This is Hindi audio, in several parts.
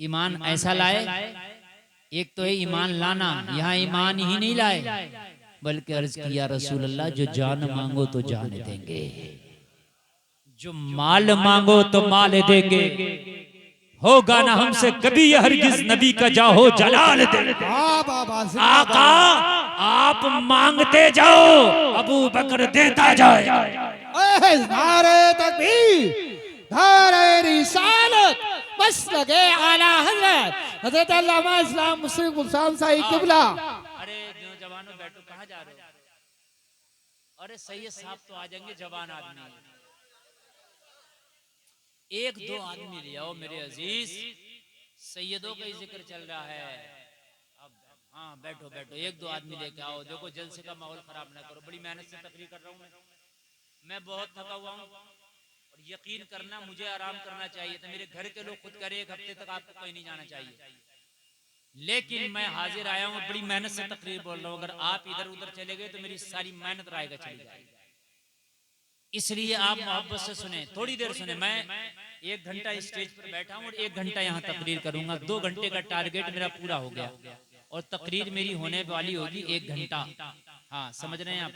ईमान ऐसा लाए, एक तो है ईमान लाना, यहाँ ईमान ही नहीं लाए, बल्कि अर्ज किया रसूल अल्लाह जो जान मांगो तो जान देंगे, जो माल मांगो तो माल देंगे, होगा ना हमसे कभी यह हरगिज नबी का जाहो जलाल दे। आका आप मांगते जाओ, अबू बकर देता जाए। नारे तकबीर, नारे रिसालत, मसलके आला हजरत हजरत अल्लामा इस्लाम मुस्लिम गुलशान साहिब किबला। अरे जवानों बैठो, कहाँ जा रहे हो? अरे सैयद साहब तो आ जाएंगे, जवान आदमी, एक दो आदमी ले आओ मेरे अजीज, सैयदों का ही जिक्र चल रहा है। अब हाँ बैठो बैठो, एक दो आदमी लेके आओ। देखो जलसे का माहौल खराब ना करो, बड़ी मेहनत से तकरीर कर रहा हूँ मैं बहुत थका हुआ हूँ, और यकीन करना मुझे आराम करना चाहिए था। मेरे घर के लोग खुद करे एक हफ्ते तक आपको कहीं नहीं जाना चाहिए, लेकिन मैं हाजिर आया हूँ, बड़ी मेहनत से तकरीर बोल रहा हूँ। अगर आप इधर उधर चले गए तो मेरी सारी मेहनत रायगा चली जाएगी, इसलिए आप मोहब्बत से सुने, थोड़ी देर सुने। मैं 1 घंटा स्टेज पर बैठा हूँ और 1 घंटा यहाँ तकरीर करूंगा। 2 घंटे का टारगेट मेरा पूरा हो गया, और तकरीर मेरी होने वाली होगी 1 घंटा। हाँ समझ रहे हैं आप?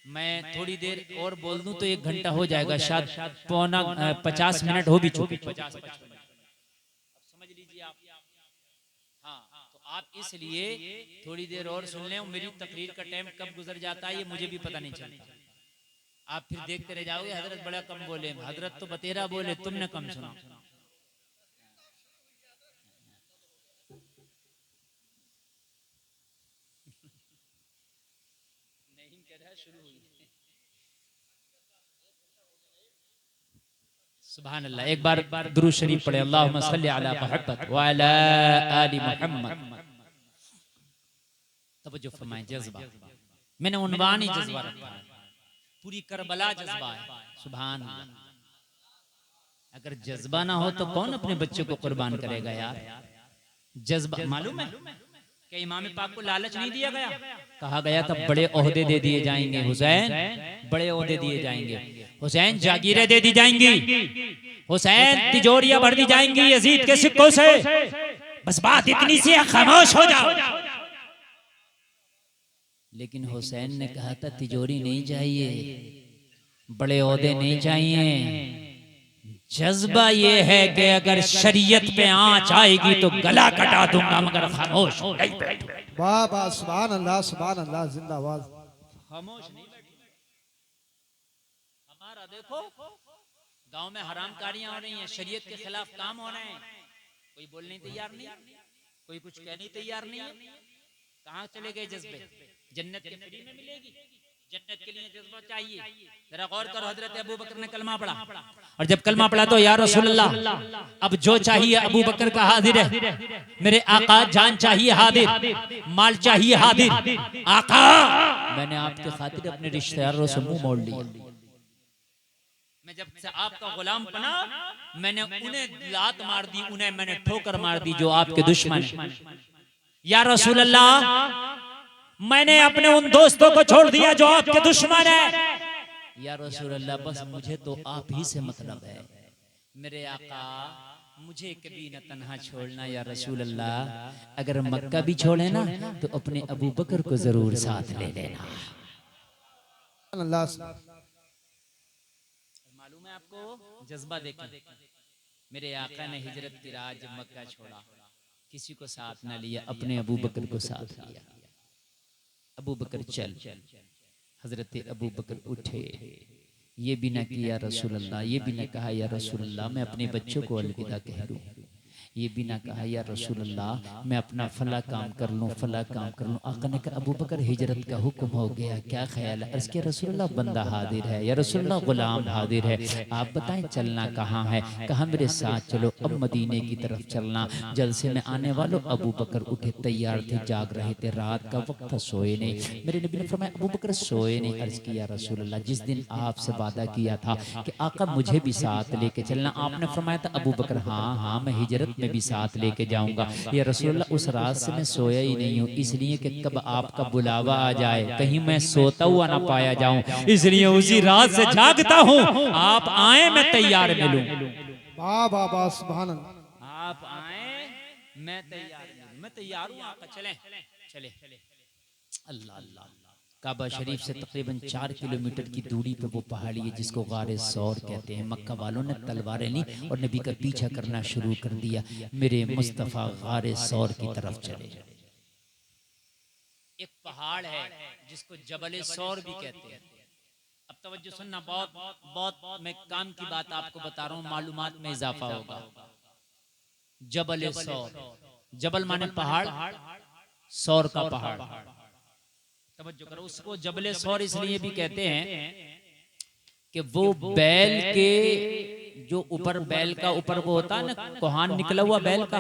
मैं थोड़ी देर और बोल दूं तो 1 घंटा हो जाएगा, शायद पौना 50 मिनट हो भी चुके, 50-55 समझ लीजिए आप। हाँ तो आप इसलिए थोड़ी देर और सुन लें, मेरी तकरीर का टाइम कब गुजर जाता है ये मुझे भी पता नहीं चलता। आप फिर देखते रह जाओगे हजरत बड़ा कम बोले, हजरत तो बतेरा बोले, तुमने कम सुना। नहीं कह रहा, शुरू हुई। सुभान अल्लाह। एक बार दुरूद शरीफ पढ़े, अल्लाहुम्मा सल्ली अला मुहम्मद व अला आलि मुहम्मद। तवज्जो फरमाएं, जज्बा, मैंने उन्वान ही जज्बा रखा है, पूरी करबला जज्बा है। सुभान अल्लाह। अगर जज्बा ना हो तो कौन अपने बच्चे को कुर्बान करेगा यार? जज्बा मालूम है कि इमाम पाक को लालच नहीं दिया गया, कहा गया था बड़े ओहदे दे दिए जाएंगे हुसैन, बड़े ओहदे दिए जाएंगे हुसैन, जागीरें दे दी जाएंगी हुसैन, तिजोरियां भर दी जाएंगी यजीद के सिक्कों से, बस बात इतनी सी है, खामोश हो जाओ। लेकिन हुसैन ने कहा था तिजोरी नहीं चाहिए, बड़े ओहदे नहीं चाहिए, जज्बा ये है कि अगर शरीयत पे आंच आएगी तो गला कटा दूंगा, मगर खामोश नहीं बैठूंगा। वाह वाह, सुभान अल्लाह, सुभान अल्लाह, जिंदाबाद। खामोश नहीं बैठूंगा। हमारा देखो गांव में हरामकारियां हो रही हैं, शरीयत के खिलाफ काम हो रहे हैं, कोई बोलने तैयार नहीं, कोई कुछ कहने तैयार नहीं है। कहाँ चले गए जज्बे? जन्नत के फ्री में मिलेगी, जन्नत के लिए जज्बा चाहिए। जरा गौर करो, हजरत अबू बकर ने कलमा पढ़ा, और जब कलमा पढ़ा तो या रसूल अल्लाह अब जो चाहिए अबू बकर का हाजिर है, मेरे आका, जान चाहिए हाजिर, माल चाहिए हाजिर, आका मैंने आपके खातिर अपने रिश्तेदारों से मुंह मोड़ लिया। मैं जब से आपका गुलाम बना, मैंने उन्हें लात मार दी, उन्हें मैंने ठोकर मार दी जो आपके दुश्मन है। या रसूल अल्लाह मैंने अपने उन दोस्तों को छोड़ दिया जो आपके दुश्मन है। या रसूल अल्लाह बस मुझे तो आप ही से मतलब है, मेरे आका मुझे कभी न तन्हा छोड़ना। या रसूल अल्लाह अगर मक्का भी छोड़े ना तो अपने अबू बकर को जरूर साथ ले लेना। मालूम है आपको जज्बा देखें, मेरे आका ने हिजरत की रात जब मक्का छोड़ा किसी को साथ न लिया, अपने अबू बकर को साथ लिया। अबू बकर चल, हजरत अबू बकर उठे, ये भी ना किया रसूल अल्लाह, ये भी ना कहा या रसूल अल्लाह मैं अपने बच्चों को अलविदा कह दूं, ये भी ना कहा या रसूल अल्लाह मैं अपना फला काम कर लूँ, फला काम कर लूँ। आका ने कहा अबू बकर हिजरत का हुक्म हो गया, क्या ख्याल है? अर्ज़ किया रसूल अल्लाह बंदा हाजिर है, या रसूल अल्लाह गुलाम हाजिर है, आप बताएं चलना कहाँ है? कहा मेरे साथ चलो, अब मदीने की तरफ चलना। जलसे में आने वालों अबू बकर उठे, तैयार थे, जाग रहे थे, रात का वक्त था, सोए नहीं। मेरे नबी ने फरमाया अबू बकर सोए नहीं। अर्ज़ किया रसूल अल्लाह जिस दिन आपसे वादा किया था कि आका मुझे भी साथ लेके चलना, आपने फरमाया था अबू बकर हाँ हाँ मैं हिजरत में भी साथ लेके जाऊंगा। या रसूल अल्लाह उस रात से मैं सोया ही नहीं हूँ, इसलिए कि कब आपका बुलावा आ जाए कहीं मैं सोता हुआ ना पाया जाऊं, इसलिए उसी रात से जागता हूँ, आप आए मैं तैयार मिलूं। वाह वाह वाह सुभान अल्लाह। आप आए, मैं तैयार हूँ, मैं तैयार हूँ, आका चलें चले। अल्लाह अल्लाह। काबा शरीफ से तकरीबन 4 किलोमीटर की दूरी पे वो पहाड़ी है जिसको गारे सौर कहते हैं। मक्का वालों ने तलवारें ली और नबी का पीछा करना शुरू कर दिया। मेरे मुस्तफ़ा गारे सौर की तरफ चले। एक पहाड़ है जिसको जबल सौर भी कहते हैं। अब तवज्जो सुनना, बहुत बहुत मैं काम की बात आपको बता रहा हूँ, मालूमात में इजाफा होगा। जबल सौर, जबल माने पहाड़, सौर का पहाड़। तवज्जो करो, उसको जबल सौर इसलिए भी कहते हैं कि वो बैल के जो ऊपर, बैल का ऊपर वो होता है ना, कोहान निकला हुआ बैल का,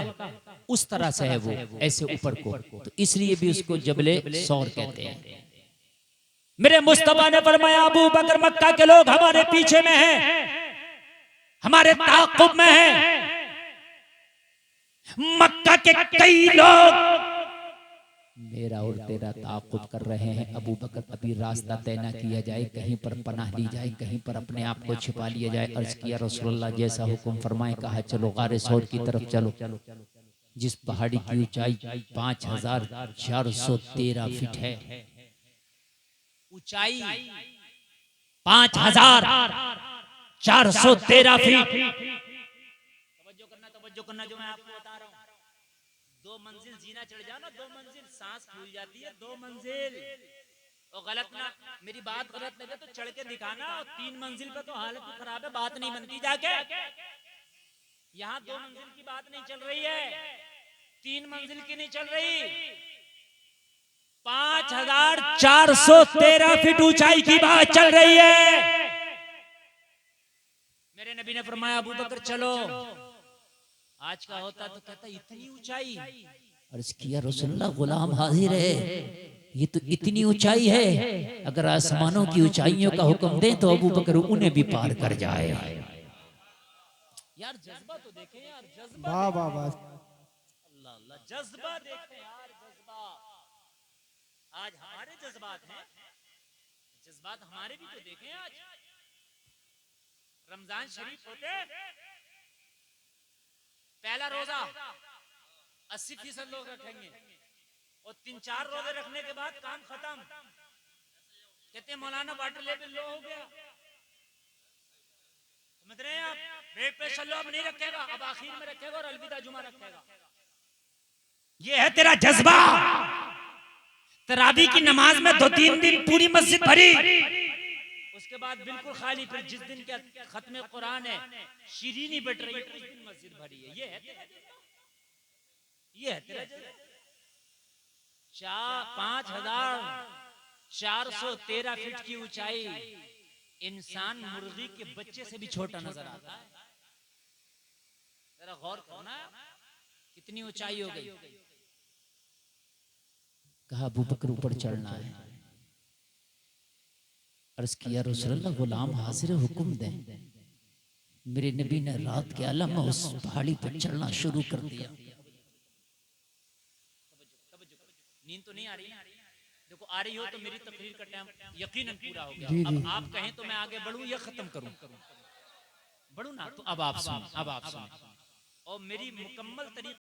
उस तरह से है वो, ऐसे ऊपर को, तो इसलिए भी उसको जबले सौर कहते हैं। मेरे मुस्तफा ने फरमाया, अबू बकर मक्का के लोग हमारे पीछे में हैं, हमारे ताक़ुब में हैं। मक्का के कई लोग मेरा और तेरा ताक़ुब कर रहे हैं। अबू बकर, अभी रास्ता तय ना किया जाए, कहीं पर पनाह ली जाए, कहीं पर अपने आप को छिपा लिया जाए। अर्ज किया रसूलुल्लाह जैसा हुक्म फरमाए, कहा चलो गारे सौर की तरफ चलो, जिस पहाड़ी की ऊंचाई 5413 फीट है। ऊंचाई 5413 फीट। तवज्जो करना जो मैं आपको बता रहा हूँ। 2 मंजिल जीना चढ़ जाओ ना, 2 मंजिल सांस फूल जाती है, 2 मंजिल। और गलत ना, मेरी बात गलत लगे तो चढ़ के दिखाना। और 3 मंजिल पे तो हालत खराब है, बात नहीं बनती जाके। यहाँ 2 मंजिल की बात नहीं चल रही है, 3 मंजिल की नहीं चल रही, 5413 फीट ऊंचाई की बात चल रही है। मेरे नबी ने फरमाया, अबू बकर चलो। आज का होता तो कहता इतनी ऊंचाई। अर्ज किया रसूलुल्लाह, गुलाम हाजिर है, ये तो इतनी ऊंचाई है, अगर आसमानों की ऊंचाइयों का हुक्म दें तो अबू बकर उन्हें भी पार कर जाए। यार जज्बा तो देखें यार, जज्बा। वाह वाह वाह। अल्लाह अल्लाह, जज्बा देखें यार, जज्बा। आज हमारे जज्बात हैं, जज्बात हमारे भी तो देखें। आज रमजान शरीफ होते, पहला रोजा 80% लोग रखेंगे और 3-4 रोजे रखने के बाद काम खत्म। कहते हैं मौलाना वाटर लेवल लो हो गया। समझ रहे हैं आप? पेट पे चलो, अब नहीं रखेगा, अब आखिर में रखेगा और अलविदा जुमा रखेगा। ये है तेरा जज्बा। तरावी की नमाज में 2-3 दिन पूरी मस्जिद भरी, उसके बाद बिल्कुल खाली। फिर जिस दिन का खत्म कुरान है, शीरीनी बट रही है, उस दिन मस्जिद भरी है। ये है तेरा जज्बा, ये है तेरा जज्बा। 5413 फीट की ऊंचाई, इंसान मुर्गी के बच्चे से भी छोटा नजर आता है। जरा गौर करना, कितनी ऊंचाई हो गई। कहा अबू बकर ऊपर चढ़ना है। अर्ज किया रसूलुल्लाह, गुलाम हाजिर, हुक्म दें। मेरे नबी ने रात के आलम में उस पहाड़ी पर चढ़ना शुरू कर दिया। नींद तो नहीं आ रही? देखो आ रही हो तो मेरी तकरीर का टाइम यकीनन पूरा हो गया। अब आप कहें तो मैं आगे बढ़ूं या खत्म करूं? बढ़ूं ना, तो अब आप सुन, अब आप सुन। और मेरी मुकम्मल तरीके